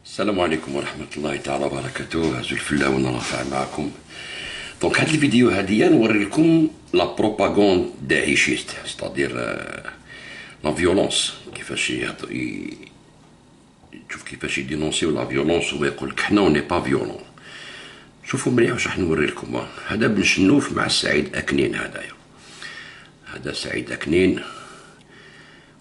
السلام عليكم ورحمة الله تعالى وبركاته. هزو الفلا وانا رافع معكم. دونك هاد الفيديو هاديا نوري لكم لا بروباغوند داعشيست، ستادير لا فيولونس، كيفاش تشوف كيفاش يدينونسيو لا فيولونس ويقول لك حنا وني با فيولون. شوفوا مليح واش راح نوري لكم. هذا بن شنوف مع سعيد أكنين. هذا سعيد أكنين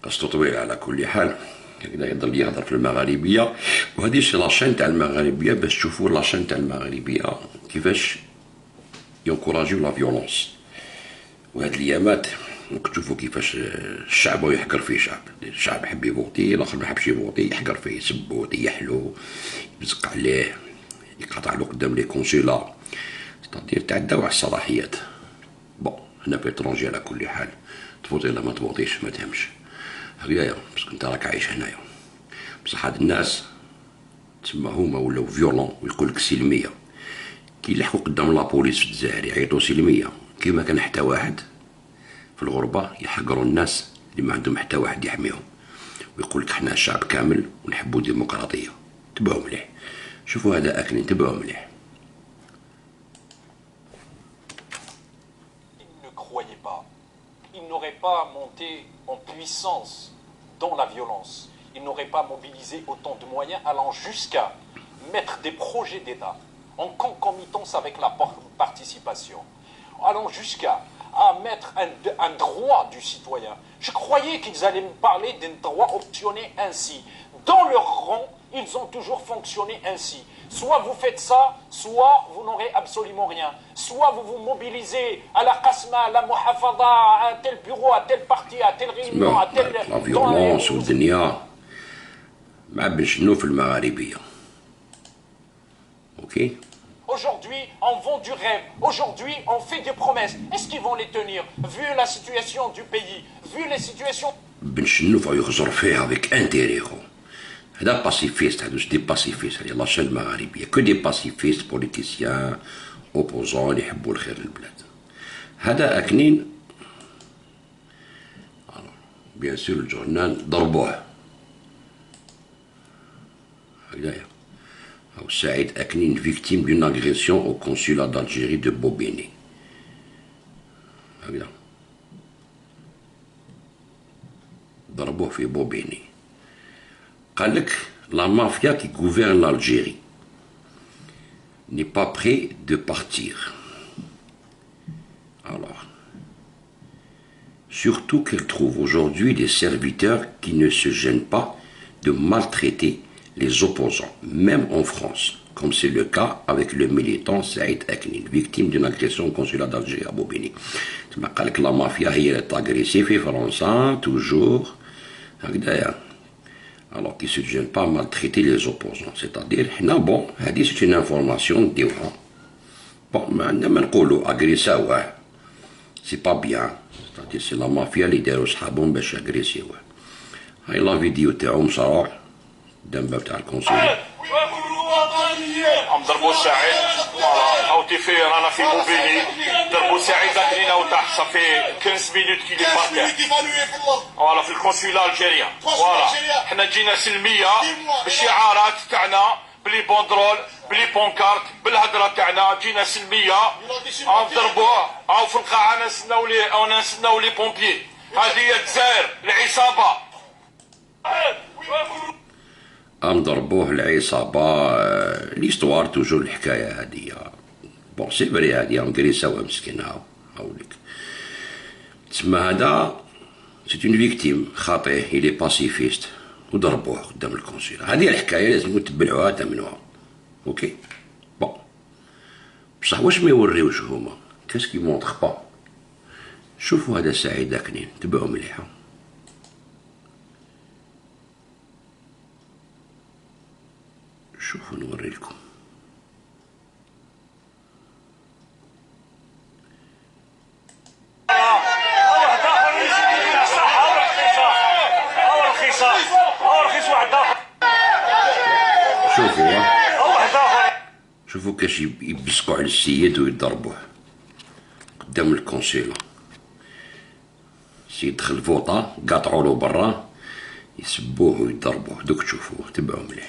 قصته طويل على كل حال، هكذا يضل يهضر في المغاربيه. وهذه سي لاشين تاع المغاربيه باش تشوفوا لاشين تاع المغاربيه كيفاش ينكوراجيو لا فيولونس. وهاد الايامات ممكن تشوفوا كيفاش الشعب يحقر فيه الشعب يحب يفوتي، الاخر ما يحبش يفوتي، يحقر فيه، يسبو، يحلو، يبزق عليه، يقطع له قدام لي كونسيلا، ستادير تعداو على الصلاحيات. بون هنا في اترونجي على كل حال، تفوتي ولا ما تفوتيش ما تهمش، هكذايا باسكو انت راك عايش هنايا. بصح هاد الناس تسمى هما ولاو فيولون ويقولك سلميه. كي يلحقوا قدام لابوليس في الجزائر يعيطوا سلميه، كيما كان حتى واحد في الغربه يحقروا الناس اللي ما عندهم حتى واحد يحميهم، ويقولك حنا شعب كامل ونحبوا الديمقراطيه. تبعوا مليح، شوفوا هذا أكنين، تبعوا مليح. Il n'aurait pas monté en puissance dans la violence. Il n'aurait pas mobilisé autant de moyens allant jusqu'à mettre des projets d'État en concomitance avec la participation, allant jusqu'à mettre un droit du citoyen. Je croyais qu'ils allaient me parler d'un droit optionné ainsi. Dans leur rang, ils ont toujours fonctionné ainsi. Soit vous faites ça, soit vous n'aurez absolument rien. Soit vous vous mobilisez à la qasma, à la muhafada, à tel bureau, à tel parti, à telle réunion, à tel... La violence والدنيا مع بن شنوف المغاربية. Ok. Aujourd'hui, on vend du rêve. Aujourd'hui, on fait des promesses. Est-ce qu'ils vont les tenir? Vu la situation du pays, vu les situations... بن شنوف يخزر فيها avec intérêt. هذا باسيفيست، هذوش دي باسيفيست، هذه لاشين المغاربية كو دي باسيفيست بوليتيسيان اوبوزون يحبوا الخير للبلاد. هذا أكنين بيان سور الجورنال ضربوه هكذايا. هاو سعيد أكنين فيكتيم دون اغريسيون او كونسولا d'Algérie دو بوبيني. هكذا ضربوه في بوبيني. قال لك la mafia qui gouverne l'Algérie n'est pas prêt de partir. Alors, surtout qu'elle trouve aujourd'hui des serviteurs qui ne se gênent pas de maltraiter les opposants, même en France, comme c'est le cas avec le militant Saïd Aknin, victime d'une agression au consulat d'Alger à Bobigny. قال لك la mafia هي اللي تاغريسي في فرنسا toujours هكذايا. Alors qu'ils ne se gênent pas à maltraiter les opposants. C'est-à-dire, bon, c'est une information نديوها. Bon, ما نقولوا أغريساوه. C'est pas bien. C'est-à-dire, c'est la mafia اللي داروا صحابهم باش أغريسيوه. هاي لا فيديو تاعو مصروع قدام باب تاع الكونسول. عم ضربوا سعيد او تيفي رانا في موبيلي ضربوا سعيد أكنين او تحت صافي 15 مينوت كي لي بارتي فوالا في الكونسولا الجيريان. فوالا حنا جينا سلميه بالشعارات تاعنا بلي بوندرول بلي بونكارت بالهضره تاعنا جينا سلميه. عم ضربوه او في القاعه نستناو لي بومبيي. هذه هي الجزائر العصابه. ضربوه العصابة. ليستوار توجور الحكاية هادية. بون سي فري هادي مقريساوة مسكين. هاوليك تسمى هذا سيت اون فيكتيم خاطئ إلي باسيفيست وضربوه قدام الكونسيلا. هادي الحكاية لازم تتبعوها تامنوها. اوكي بون بصح واش ما يوريوش هما كاسكي مونطخ با. شوفوا هذا سعيد أكنين، تبعوا مليحة. شوفوا نوري لكم. شوفوا كاش يبسقوا على السيد ويضربوه قدام الكونسيلا. السيد دخل فوطا قاطعوا له برا يسبوه ويضربوه. دوك تشوفوه تبعوا مليح.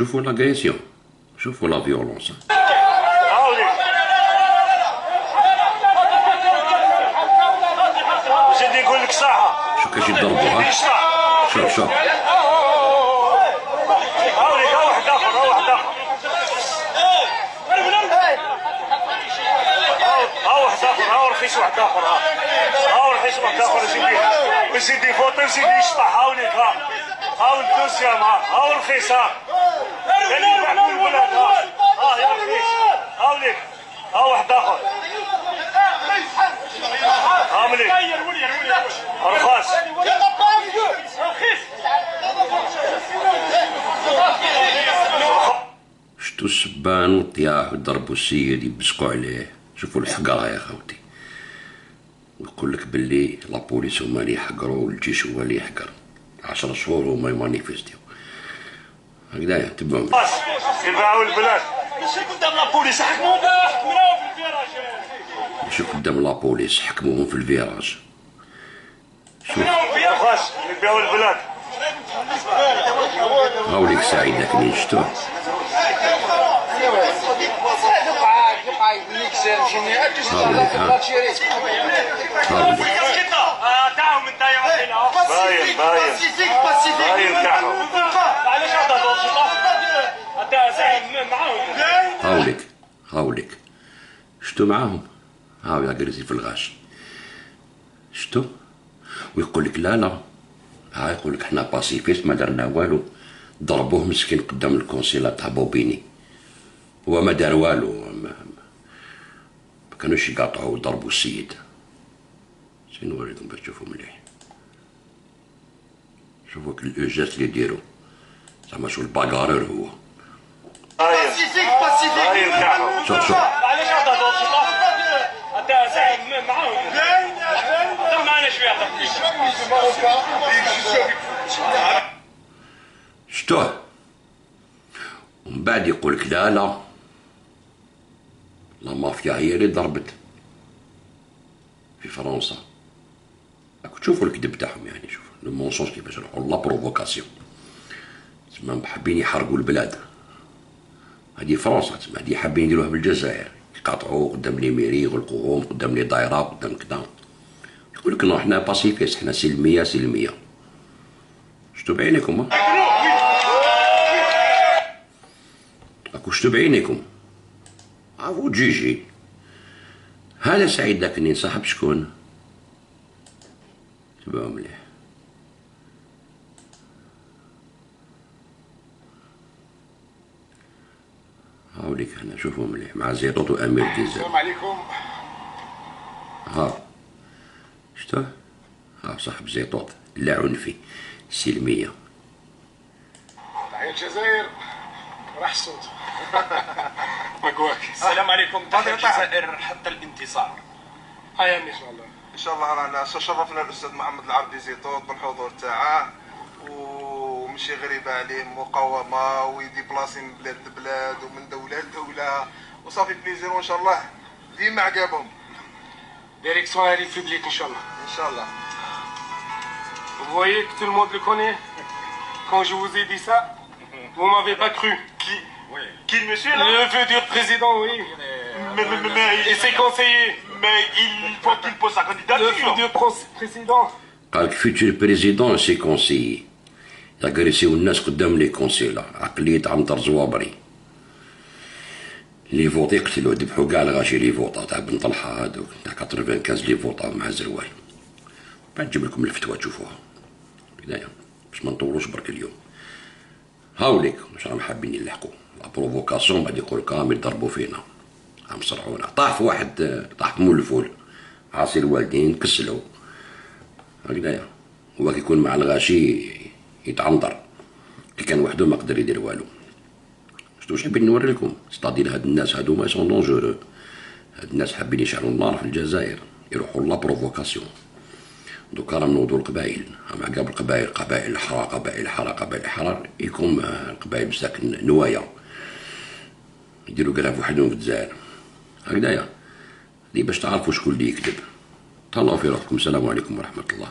شوفوا لاغريسيون، شوفوا لا فيولونس. زيد يقول لك صحة. شو كاش يضربوا ها؟ شوف شوف. هاوليك ها واحد آخر، ها واحد آخر. ها واحد آخر، ها رخيص واحد آخر، ها رخيص واحد آخر يزيد يفوطي ويزيد يشطح. هاوليك ها الدوسيام، ها رخيص، ها اللي يبعث من البلاد، ها يا رخيص. هاوليك ها واحد آخر، ها مليح رخاص. شتو السبان وطياح وضربوا السيد يبسقوا عليه. شوفوا الحقرة يا خوتي، يقول لك باللي لابوليس هما اللي يحقروا والجيش هو اللي يحقر. 10 شهور هما يمانيفيستيو هكذايا. تبعوا يباعوا البلاد. ماشي قدام لابوليس، حكموهم في الفيراج. ماشي قدام لابوليس، حكموهم في الفيراج. شوف رخاص يبيعوا البلاد. هاوليك سعيد لكن شتوه. تعاهم نتايا باين باين كاعهم. علاش هضروا انت زعيم معاهم؟ هاوليك شتو معاهم؟ هاو يا قريزي في الغاش شتو. ويقول لك لا ها، يقول لك حنا باسيفيست ما درنا والو. ضربوه مسكين قدام الكونسيلا تاع بوبيني، هو ما دار والو، ما كانوش يقاطعوا وضربوا السيد. شنو نوريكم باش تشوفوا مليح. شوفوا الجاست اللي يديروا زعما شو الباغارور هو. باين كاعهم. شوف علاش هضروا انت زعيم معاهم؟ هضر معنا شويه. شتوه. ومن بعد يقول لك لا لا مافيا هي اللي ضربت في فرنسا. راكو تشوفوا الكذب تاعهم يعني. شوف لو مونسونج كيفاش يروحوا لا بروفوكاسيون. تسمى حابين يحرقوا البلاد. هذه فرنسا، تسمى هذه حابين يديروها بالجزائر، يقاطعوا قدام لي ميري، يغلقوهم قدام لي دايرات، قدام كذا. يقول لك حنا باسيفيست، حنا سلميه. شتو بعينيكم راكو شتو بعينيكم. عافو جيجي. هذا سعيد لكني صاحب شكون؟ تبعوا مليح. هاوليك هنا شوفوا مليح مع زيطوط وامير كيزان. السلام عليكم. ها شتو؟ ها صاحب زيطوط لا عنفي، سلميه. تحية الجزائر راح الصوت. مقواك. السلام عليكم. تحيا الجزائر حتى الانتصار. هيا ان شاء الله. ان شاء الله رانا شرفنا الاستاذ محمد العربي زيطوط بالحضور تاعه، ومشي غريبه عليه مقاومه ويديبلاسي من بلاد لبلاد ومن دوله لدوله، وصافي بليزير وان شاء الله ديما عقابهم. Direction à la République, Inch'Allah. ان شاء الله. Vous voyez que tout le monde le connaît. Quand je vous ai dit ça, vous m'avez pas cru. Qui le monsieur là? Le futur président, oui. Et ses conseillers. Mais il faut qu'il pose sa Le candidature. futur président. قال لك فيتور بريزيدون سي كونسيي. يغرسيو الناس قدام لي كونسيلا. عقلية عنتر زوابري. لي فوط يقتلوا ذبحوا كاع الغاشي لي فوطا تاع بن طلحه هذوك تاع 95 لي فوطا مع زروال. بعد نجيب لكم الفتوى تشوفوها هنايا باش ما نطولوش برك اليوم. هاوليك واش راهم حابين يلحقوا لا بروفوكاسيون. بعد يقول لك راهم يضربوا فينا، راهم صرعونا. طاح واحد طاح مول الفول عاصي الوالدين كسلوا هكذايا. هو كيكون مع الغاشي يتعنطر، كي كان وحده ما قدر يدير والو. شتو واش حابين نوري لكم؟ ستادير هاد الناس هادوما سون دونجورو. هاد الناس حابين يشعلوا النار في الجزائر، يروحوا لا بروفوكاسيون. دوكا راهم نوضوا القبائل، راهم عقاب القبائل، قبائل الحرار قبائل الحرار قبائل الحرار، يكون القبائل بزاف نوايا يديروا كراف وحدهم في الجزائر هكذايا. هادي باش تعرفوا شكون اللي يكذب. تهلاو في روحكم. السلام عليكم ورحمة الله.